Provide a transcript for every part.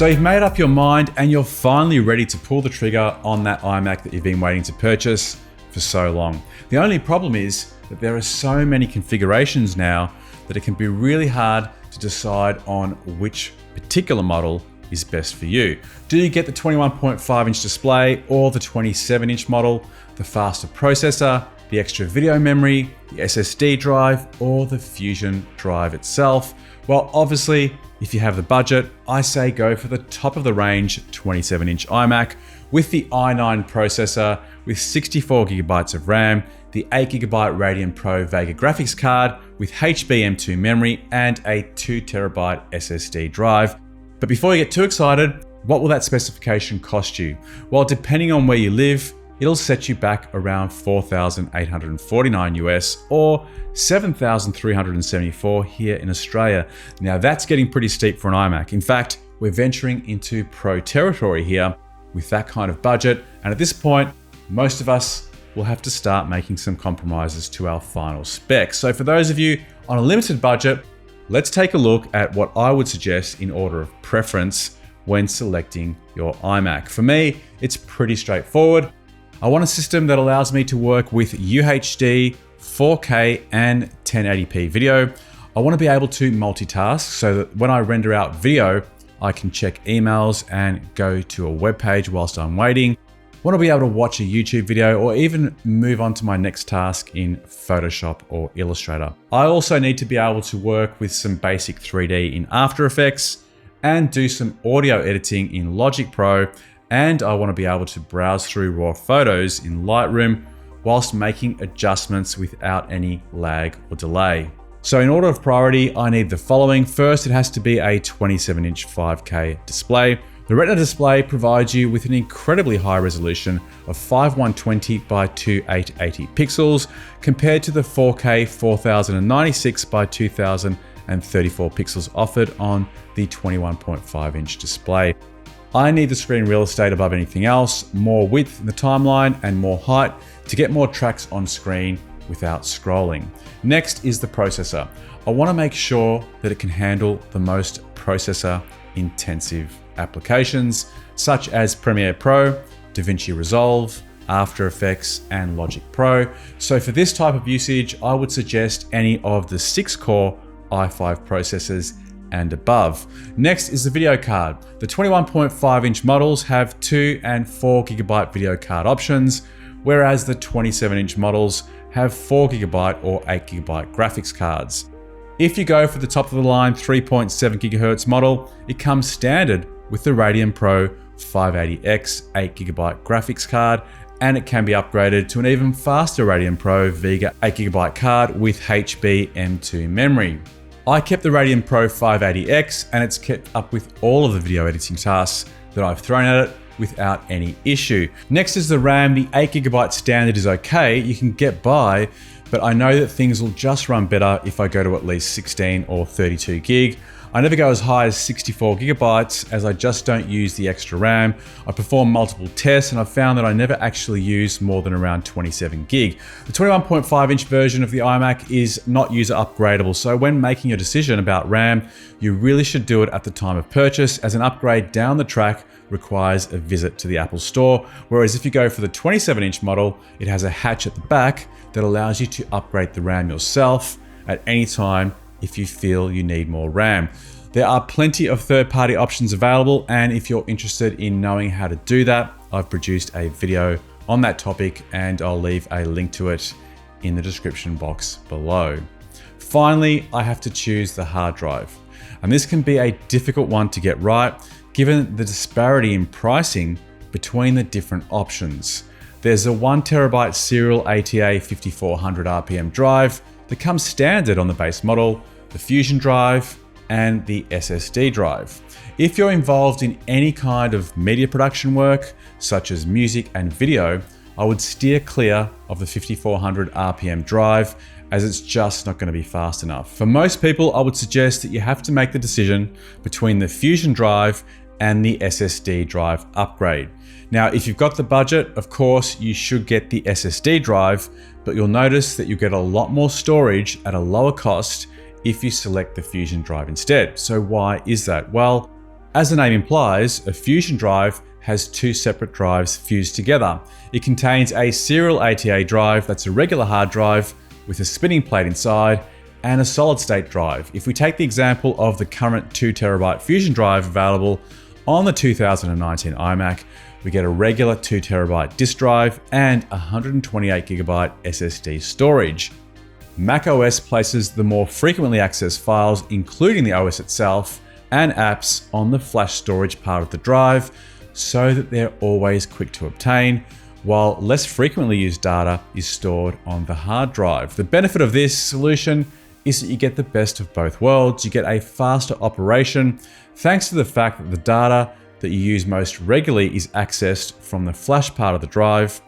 So you've made up your mind and you're finally ready to pull the trigger on that iMac that you've been waiting to purchase for so long. The only problem is that there are so many configurations now that it can be really hard to decide on which particular model is best for you. Do you get the 21.5-inch display or the 27-inch model, the faster processor, the extra video memory, the SSD drive, or the Fusion drive itself? Well, obviously, if you have the budget, I say go for the top of the range 27-inch iMac with the i9 processor with 64 gigabytes of RAM, the 8 gigabyte Radeon Pro Vega graphics card with HBM2 memory, and a 2 terabyte SSD drive. But before you get too excited, what will that specification cost you? Well, depending on where you live, it'll set you back around $4,849 US or $7,374 here in Australia. Now that's getting pretty steep for an iMac. In fact, we're venturing into pro territory here with that kind of budget. And at this point, most of us will have to start making some compromises to our final specs. So for those of you on a limited budget, let's take a look at what I would suggest in order of preference when selecting your iMac. For me, it's pretty straightforward. I want a system that allows me to work with UHD, 4K, and 1080p video. I want to be able to multitask so that when I render out video, I can check emails and go to a web page whilst I'm waiting. I want to be able to watch a YouTube video or even move on to my next task in Photoshop or Illustrator. I also need to be able to work with some basic 3D in After Effects and do some audio editing in Logic Pro. And I want to be able to browse through raw photos in Lightroom whilst making adjustments without any lag or delay. So in order of priority, I need the following. First, it has to be a 27-inch 5K display. The Retina display provides you with an incredibly high resolution of 5120 by 2880 pixels compared to the 4K 4096 by 2034 pixels offered on the 21.5-inch display. I need the screen real estate above anything else, more width in the timeline and more height to get more tracks on screen without scrolling. Next is the processor. I want to make sure that it can handle the most processor intensive applications such as Premiere Pro, DaVinci Resolve, After Effects, and Logic Pro. So for this type of usage, I would suggest any of the 6-core i5 processors and above. Next is the video card. The 21.5-inch models have 2 and 4 gigabyte video card options, whereas the 27-inch models have 4 gigabyte or 8 gigabyte graphics cards. If you go for the top of the line 3.7 gigahertz model, it comes standard with the Radeon Pro 580X 8 gigabyte graphics card, and it can be upgraded to an even faster Radeon Pro Vega 8 gigabyte card with HBM2 memory. I kept the Radeon Pro 580X and it's kept up with all of the video editing tasks that I've thrown at it without any issue. Next is the RAM. The 8 gigabyte standard is okay, you can get by, but I know that things will just run better if I go to at least 16 or 32 gig. I never go as high as 64 gigabytes as I just don't use the extra RAM. I perform multiple tests and I've found that I never actually use more than around 27 gig. The 21.5-inch version of the iMac is not user upgradable, so when making a decision about RAM, you really should do it at the time of purchase, as an upgrade down the track requires a visit to the Apple Store, whereas if you go for the 27-inch model, it has a hatch at the back that allows you to upgrade the RAM yourself at any time if you feel you need more RAM. There are plenty of third-party options available, and if you're interested in knowing how to do that, I've produced a video on that topic and I'll leave a link to it in the description box below. Finally, I have to choose the hard drive, and this can be a difficult one to get right given the disparity in pricing between the different options. There's a 1 terabyte serial ATA 5400 RPM drive that comes standard on the base model, the Fusion drive, and the SSD drive. If you're involved in any kind of media production work, such as music and video, I would steer clear of the 5400 RPM drive, as it's just not going to be fast enough. For most people, I would suggest that you have to make the decision between the Fusion drive and the SSD drive upgrade. Now, if you've got the budget, of course, you should get the SSD drive, but you'll notice that you get a lot more storage at a lower cost if you select the Fusion drive instead. So why is that? Well, As the name implies, a Fusion drive has two separate drives fused together. It contains a serial ATA drive that's a regular hard drive with a spinning plate inside and a solid state drive. If we take the example of the current 2TB Fusion drive available on the 2019 iMac, we get a regular 2TB disk drive and 128GB SSD storage. macOS places the more frequently accessed files, including the OS itself and apps, on the flash storage part of the drive so that they're always quick to obtain, while less frequently used data is stored on the hard drive. The benefit of this solution is that you get the best of both worlds. You get a faster operation thanks to the fact that the data that you use most regularly is accessed from the flash part of the drive,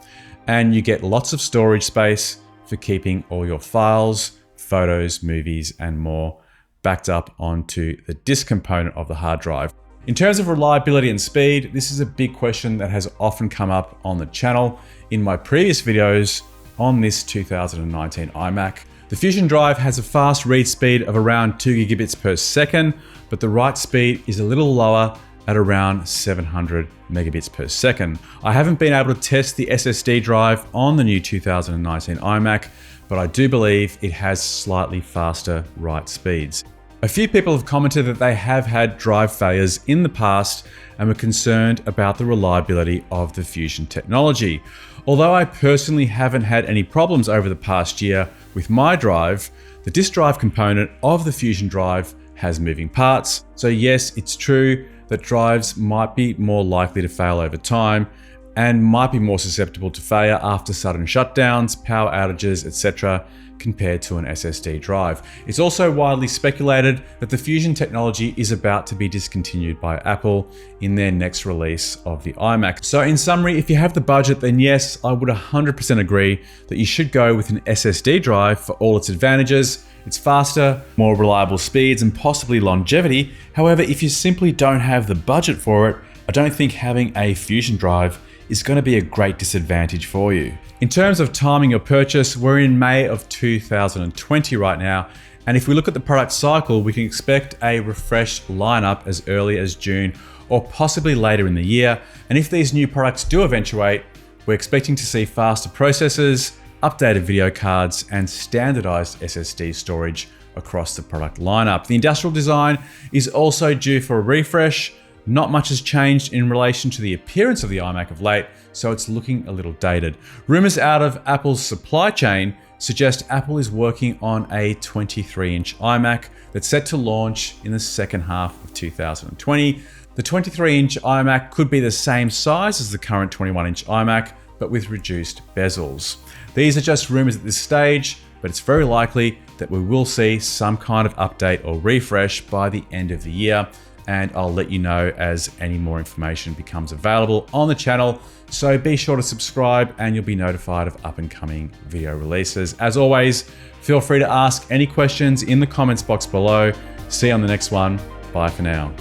and you get lots of storage space for keeping all your files, photos, movies, and more backed up onto the disk component of the hard drive. In terms of reliability and speed, this is a big question that has often come up on the channel in my previous videos on this 2019 iMac. The Fusion drive has a fast read speed of around 2 gigabits per second, but the write speed is a little lower at around 700 megabits per second. I haven't been able to test the SSD drive on the new 2019 iMac, but I do believe it has slightly faster write speeds. A few people have commented that they have had drive failures in the past and were concerned about the reliability of the Fusion technology. Although I personally haven't had any problems over the past year with my drive, the disk drive component of the Fusion drive has moving parts. So yes, it's true that drives might be more likely to fail over time and might be more susceptible to failure after sudden shutdowns, power outages, etc., compared to an SSD drive. It's also widely speculated that the Fusion technology is about to be discontinued by Apple in their next release of the iMac. So in summary, if you have the budget, then yes, I would 100% agree that you should go with an SSD drive for all its advantages. It's faster, more reliable speeds, and possibly longevity. However, if you simply don't have the budget for it, I don't think having a Fusion drive is going to be a great disadvantage for you. In terms of timing your purchase, we're in May of 2020 right now, and if we look at the product cycle, we can expect a refreshed lineup as early as June or possibly later in the year. And if these new products do eventuate, we're expecting to see faster processors, updated video cards, and standardized SSD storage across the product lineup. The industrial design is also due for a refresh. Not much has changed in relation to the appearance of the iMac of late, so it's looking a little dated. Rumors out of Apple's supply chain suggest Apple is working on a 23-inch iMac that's set to launch in the second half of 2020. The 23-inch iMac could be the same size as the current 21-inch iMac, but with reduced bezels. These are just rumors at this stage, but it's very likely that we will see some kind of update or refresh by the end of the year, and I'll let you know as any more information becomes available on the channel. So be sure to subscribe and you'll be notified of up and coming video releases. As always, feel free to ask any questions in the comments box below. See you on the next one. Bye for now.